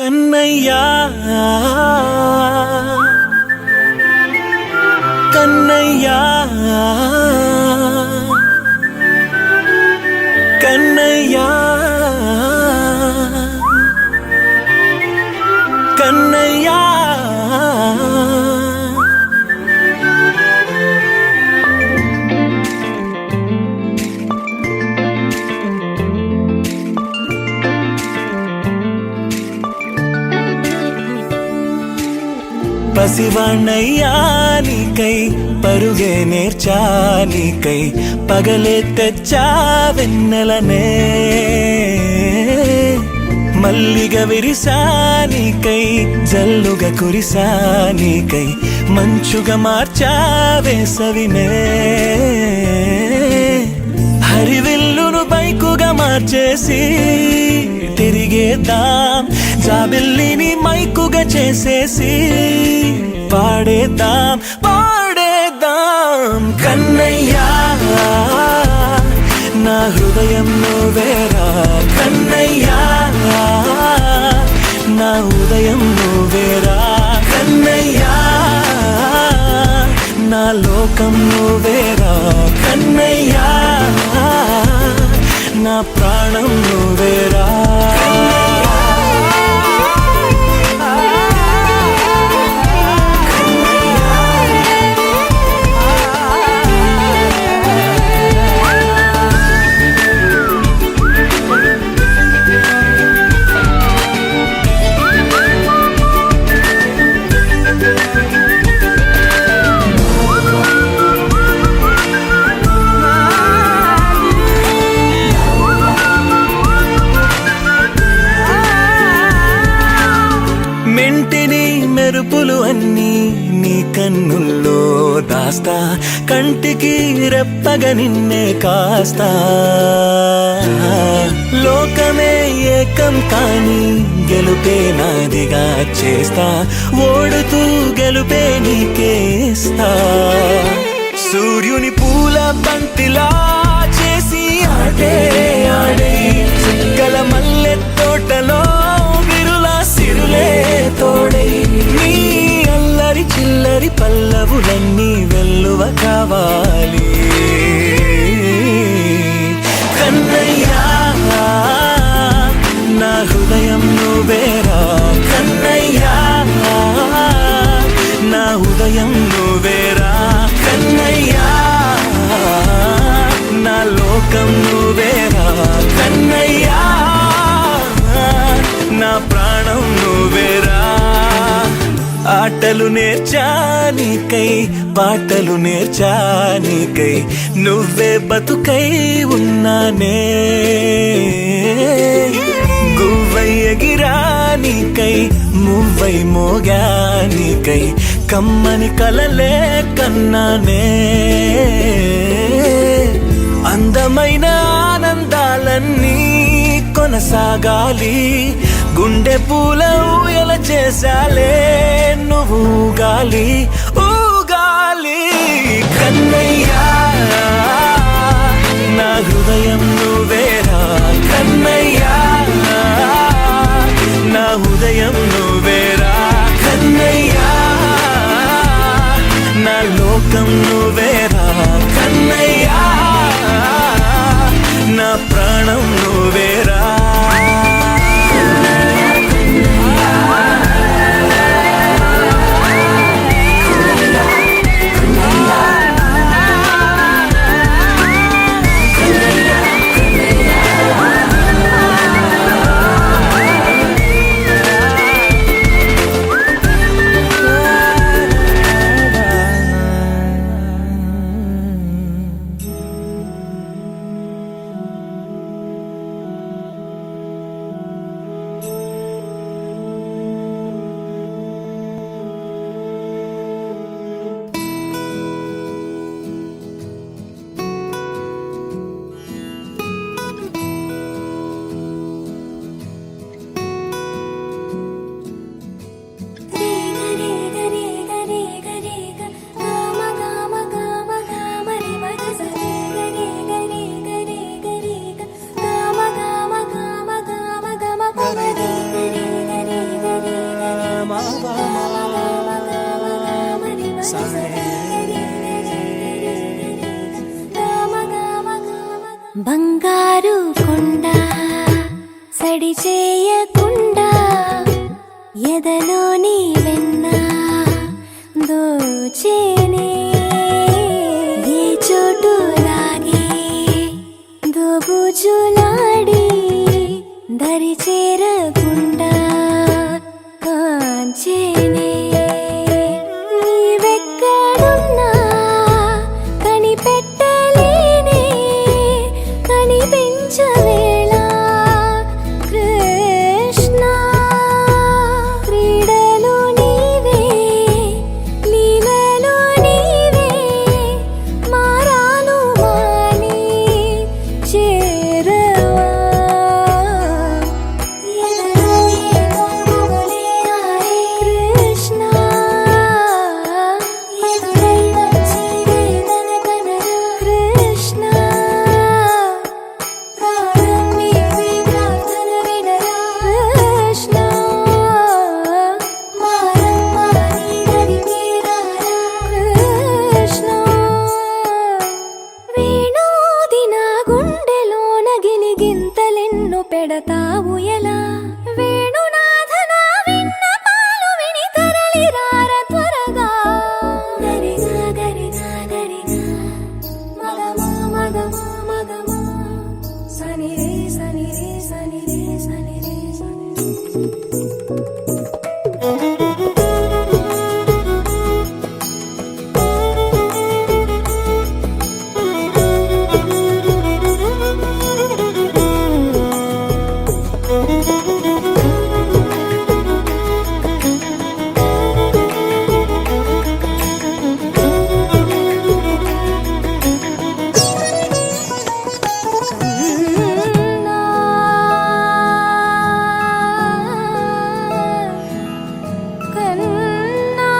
కన్నయ్యా కన్నయ్యా కన్నయ్యా కన్నయ్యా పసివాణ్ణయ్యా నీకై పరుగే నేర్చా నీకై పగలే తెచ్చా వెన్నెలనే మల్లిగ విరిసా నీకై జల్లుగా కురిసా నీకై మంచుగా మార్చా వేసవినే హరివిల్లును బైకుగా మార్చేసి తిరిగేద్దాం జాబిల్లిని మైకుగా చేసేసి పాడేద్దాం పాడేద్దాం కన్నయ్యా నా హృదయం నువ్వేరా కన్నయ్యా నా ఉదయం నువ్వేరా కన్నయ్యా నా లోకం నువ్వేరా కన్నయ్యా నా ప్రాణం నువ్వేరా మెంటిని మెరుపులు అన్నీ నీ కన్నుల్లో దాస్తా కంటికి రెప్పగా నిన్నే కాస్తా లోకమే ఏకం కాని గెలుపే నాదిగా చేస్తా ఓడుతూ గెలుపే నీకేస్తా సూర్యుని పూల బంతిలా చేసి ఆడే ఆడే చుక్కల మల్లె తోటలో సిరులే తోడై నీ అల్లరి చిల్లరి పల్లవులన్నీ వెల్లువ కావాలి కన్నయ్యా నా హృదయం నువ్వేరా కన్నయ్యా నా ఉదయం నువ్వేరా కన్నయ్యా నా లోకం నువ్వేరా కన్నయ్యా నా ప్రాణం నువ్వేరా ఆటలు నేర్చా నీకై పాటలు నేర్చా నీకై నువ్వే బతుకై ఉన్నానే గువ్వై ఎగిరా నీకై మువ్వై మోగా నీకై కమ్మని కలలే కన్నానే అందమైన ఆనందాలన్నీ కొనసాగాలి గుండె పూల ఊయల చేశాలే నువ్వు ఊగాలి ఊగాలి కన్నయ్యా నా హృదయం నువ్వేరా కన్నయ్యా నా ఉదయం నువ్వేరా కన్నయ్యా నా లోకం నువ్వేరా కన్నయ్యా నా ప్రాణం నువ్వేరా బంగారు కొండ సడి చేయకుండా ఎదలోని వెన్న దోచేనే ఏ చోటు లాగే దోబుజులాడి దరి చేరకుండా కాంచేనే నీవెక్కడున్నా కనిపెట్టలేనే కనిపించవేళ కృష్ణ క్రీడలు నీవే లీలలు నీవే మారాను మాని చేరవా ఎదలో ఏదో మొగలే ఆడే కృష్ణ ఎదురై వచ్చి వేదన కనరా కృష్ణ ప్రాణం నీవే ప్రార్థన వినరా కృష్ణ మారమ్మా నీ దరికి రారా కృష్ణ వేణోది నా గుండెలోన గిలిగింతలెన్ను పెడతావు ఎలా వేణునాథ నా విన్నపాలు విని తరలి రార త్వరగా దరిగా దరిగా దరిగా మగమా మగమా మగమా సని రే సని రే సని రే సని రే సని కన్నా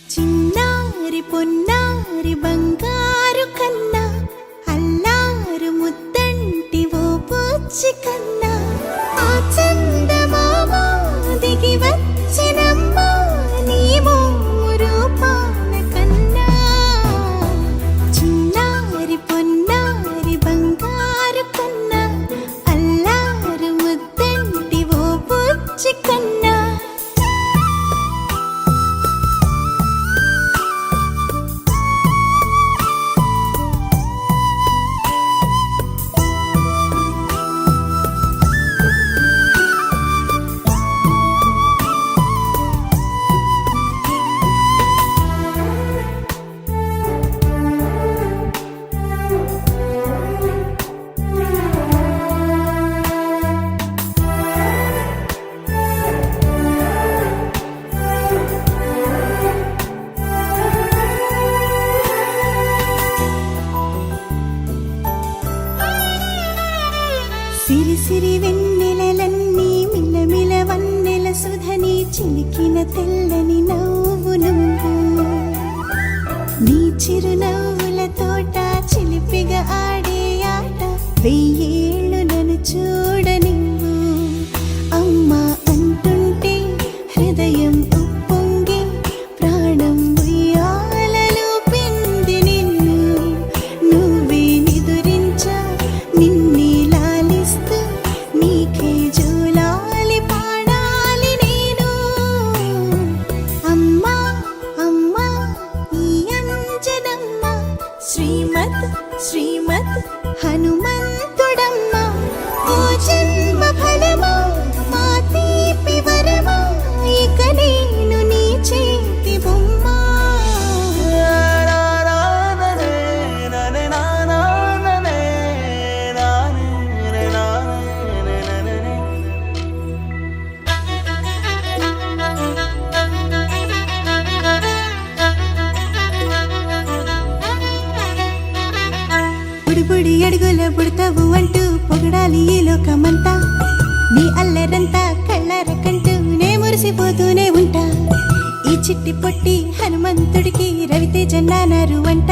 చిన్నారి పొన్నారి బంగారు కన్నా అల్లారు ముద్దంటి ఓ పుచ్చి కన్నా ఆ చందమామ దిగి వచ్చినమ్మా నీ మోము రూపాన కన్నా చిన్నారి పొన్నారి బంగారు కన్నా అల్లారు ముద్దంటి ఓ పుచ్చి కన్నా సిరి సిరి వెన్నెలలన్నీ మిలమిల వన్నెల సుధని చిలికిన తెల్లని నవ్వు నువ్వు నీ చిరునవ్వుల తోట చిలిపిగా ఆడే ఆట వెయ్యేళ్ళు నన్ను చూడ నువ్వు అమ్మా అంటుంటే హృదయం ఉప్పొంగి ప్రాణం ఉయ్యాలలో పిండి నిన్ను నువ్వే నిదురించా నిన్నే లాలిస్తూ నీకే జోలాలి పాడాలి నేను అమ్మా అమ్మా ఈ అంజనమ్మ శ్రీమత్ శ్రీమత్ హనుమంతుడమ్మ ఓ జన్మ ఫలమా మా తీపి వరమా ఇక నేను నీ చేతి బొమ్మ బుడి బుడి అడుగుల బుడతావు అంటూ పొగడాలి ఈ లోకమంతా. నీ అల్లరంతా కళ్ళారకంటూ నే మురిసిపోతూనే ఉంటా. ఈ చిట్టి పొట్టి హనుమంతుడికి రవితేజ నానారు అంట.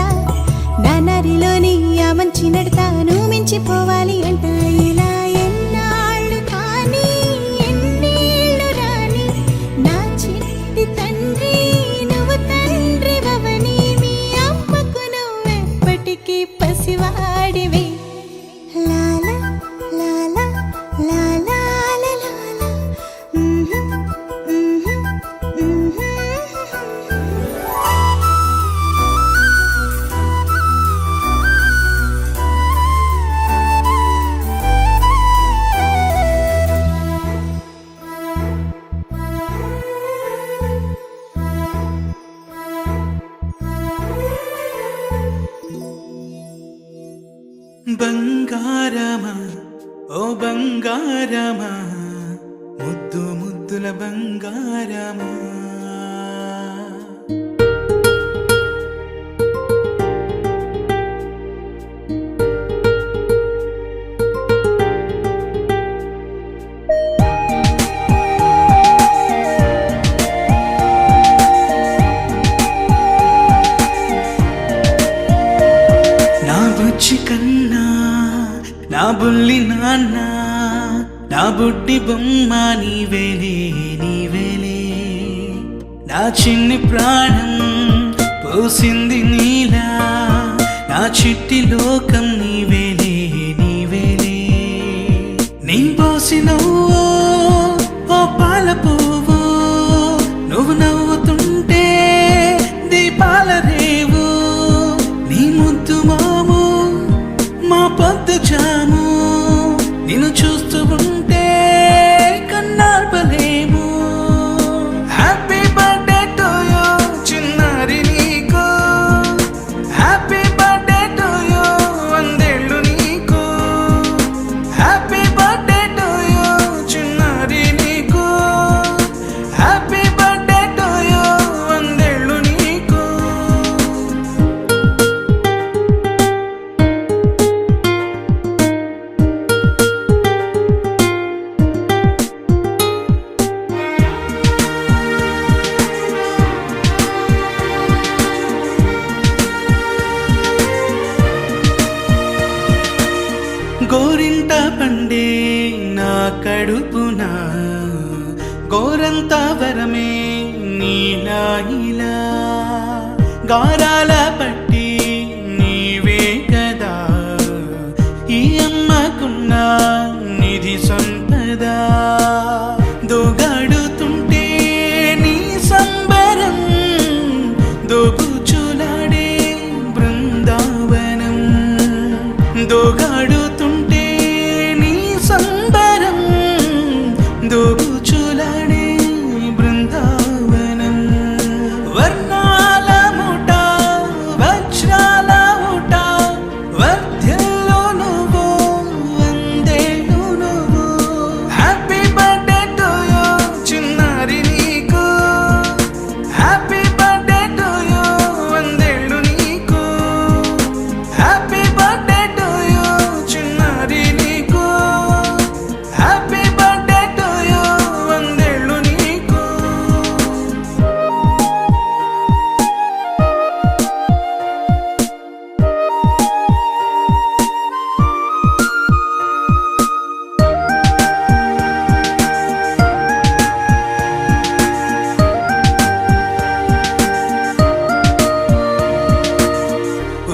నానారిలోని ఆ మంచి నడతాను మించిపోవాలి అంట. ఇలా ఎన్నాళ్ళు కానీ ఎన్నేళ్ళు రాని నా చిట్టి తండ్రి నువ్వు తండ్రి భవని. మీ అమ్మకు నువ్వెప్పటికీ పసివాడివి. లాలా లాలా లాలా లాలా. బంగారమా ఓ బంగారమా ముద్దు ముద్దుల బంగారమా. నా బుజ్జి కన్నా నా బుల్లి నాన్న నా బుడ్డి బొమ్మ నీవేలే నీవేలే. నా చిన్ని ప్రాణం పోసింది నీలా నా చిట్టి లోకం నీవేలే నీవేలే. నీ పోసినవో ఓ పాల పువ్వు నువ్వు నవ్వుతుంటే దీపాల రేవు. నీ ముద్దు మాము మా పొద్దు జాము నిన్ను చూస్తూ ఉంటే కన్నార్పలేము. హ్యాపీ బర్త్డే టు యూ చిన్నారి నీకు. హ్యాపీ బర్త్డే టు యూ వందేళ్ళు నీకు. హ్యాపీ బర్త్డే టు యూ చిన్నారి నీకు. హ్యాపీ బర్త్డే టు యూ వందేళ్ళు నీకు. గోరింట పండే నా కడుపున గోరంత వరమే నీలా ఇలా. గారాల పట్టి నీవే కదా ఈ అమ్మకున్న నిధి సంపద. దోగాడుతుంటే నీ సంబరం దోబుచులాడే బృందావనం. దోగాడుతుంటే నీ సంబరం దోబుచులాడే బృందావనం. వర్ణాల ముఠ వజ్రాల ఊట వర్ధ్యల్లో నువ్వు వందేళ్ళు నువ్వు. హ్యాపీ బర్త్డే టు యూ చిన్నారి నీకు. హ్యాపీ బర్త్డే టు యూ వందేళ్ళు నీకు. హ్యాపీ బర్త్డే టు యూ చిన్నారి నీకు. హ్యాపీ బర్త్డే టు యూ వందేళ్ళు నీకు.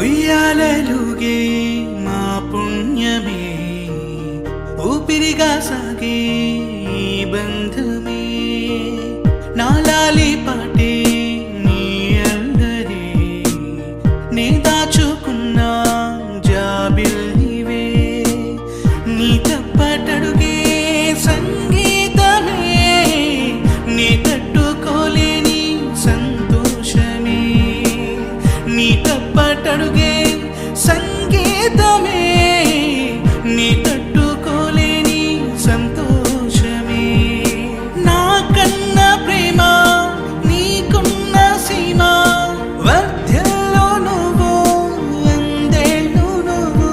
ఉయ్యాలలుగే మా పుణ్యమే ఊపిరిగా సాగే ఈ బంధమే. నాలాలి పాటే నీ అల్లరే నే దాచుకున్న జాబిల్లివే. నీ తప్పటడుగే సంగీతమే నీ తట్టుకోలేని సంతోషమే. నీ తప్పటడుగే సంగీతమే నీ తట్టుకోలేని సంతోషమే. నా కన్న ప్రేమ నీకున్న సీమ వర్ధ్యల్లో నువ్వు వందేళ్ళు నువ్వు.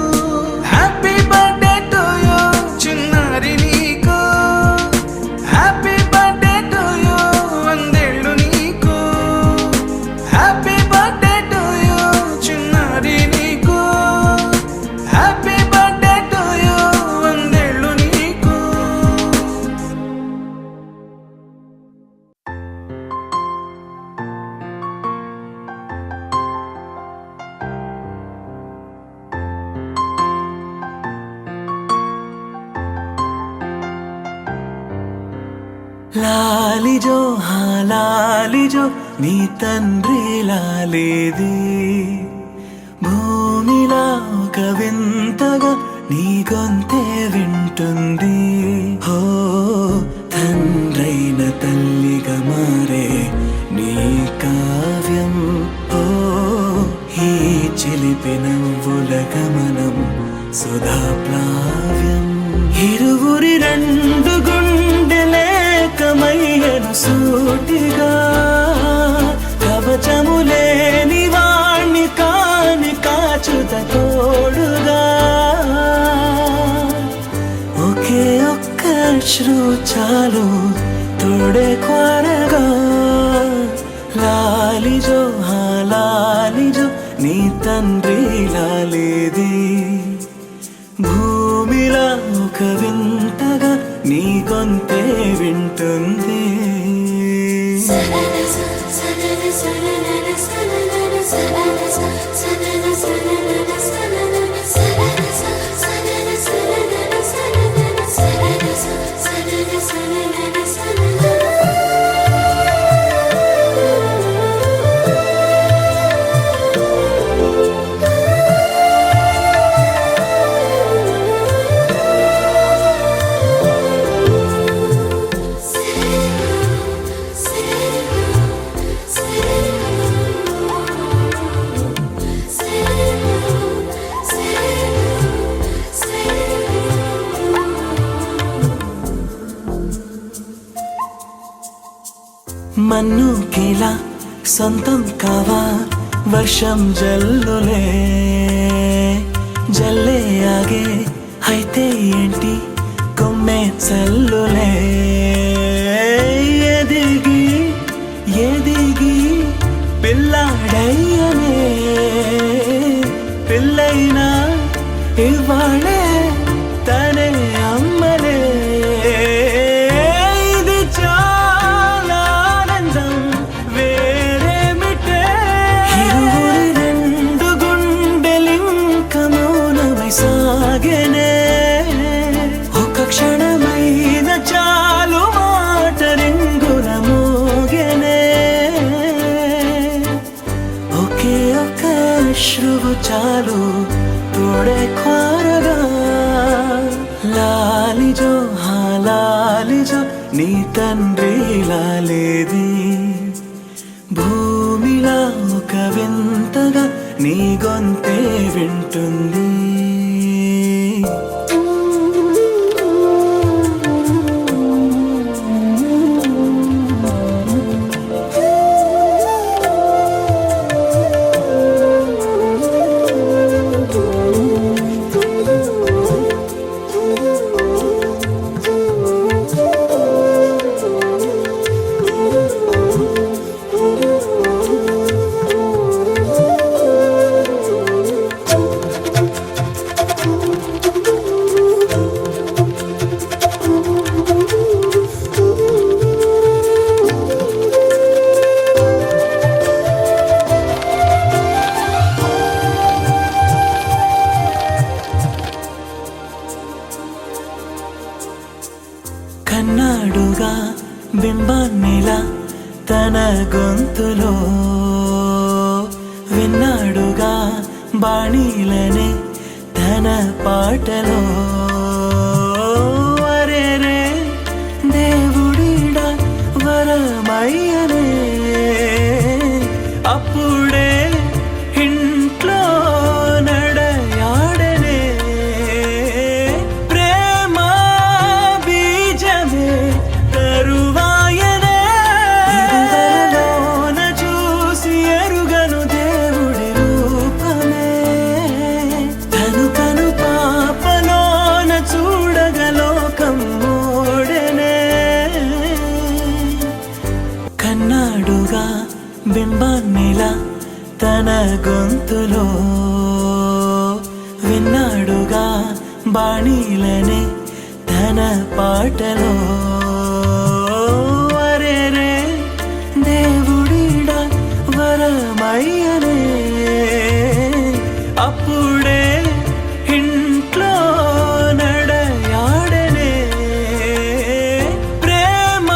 లాలిజో లాలిజో నీ తండ్రి లాలేది భూమిలా ఒక వింతగా నీ గొంతే వింటుంది హో తండ్రైన తల్లిగా మారే నీ కావ్యం ఓ ఈ చిలిపి నవ్వుల గమనం సుధా ప్లావ్యం ఇరువురి రెండు గుండెలేకమయ్యను సూటిగా కవచములేని వాణ్ణి కాని కాచుత తోడుగా ఒకే ఒక్క అశ్రు చాలు తోడే క్వారగా లాలిజో లాలిజో నీ తండ్రి లాలేది భూమిలా ఒక వింతగా నీ గొంతే వింటుంది మన్నుకిలా సొంతం కావా వర్షం జల్లులే జల్లే ఆగే అయితే ఏంటి కొమ్మే చల్లులే ఎదిగి ఎదిగి పిల్లాడయ్యనే పిల్లైనా ఇవాళే తనే అమ్మలే ఇది చాలా ఆనందం వేరేమిటే ఇరువురి రెండు గుండెలింక మౌనమై సాగెనే ఒక క్షణమైన చాలు మాట రింగున మోగెనే ఒకే ఒక అశ్రువు చాలు తోడే క్వారగా లాలిజో లాలిజో నీ తండ్రి లాలేది భూమిలా ఒక వింతగా నీ గొంతే వింటుంది కన్నాడుగా బింబాన్నిలా తన గొంతులో విన్నాడుగా బాణీలనే తన పాటలో వరేరే దేవుడిడా వరమయ్యనే అప్పుడే ఇంట్లో నడయాడనే ప్రేమ బీజమే తరువాయనే ఇరువలలోన చూసి ఎరుగను దేవుడి రూపమే తను కను పాపలోన చూడగలోకం మోడనే కన్నాడుగా బింబాన్నిలా తన గొంతులో విన్నాడుగా బాణీలనే తన పాటలో వరేరే దేవుడిడా వరమయ్యనే అప్పుడే ఇంట్లో నడయాడనే ప్రేమ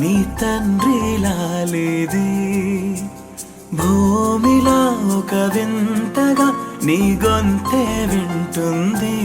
నీ తండ్రిలా లేదే భూమిలా ఒక వింతగా నీ గొంతే వింటుంది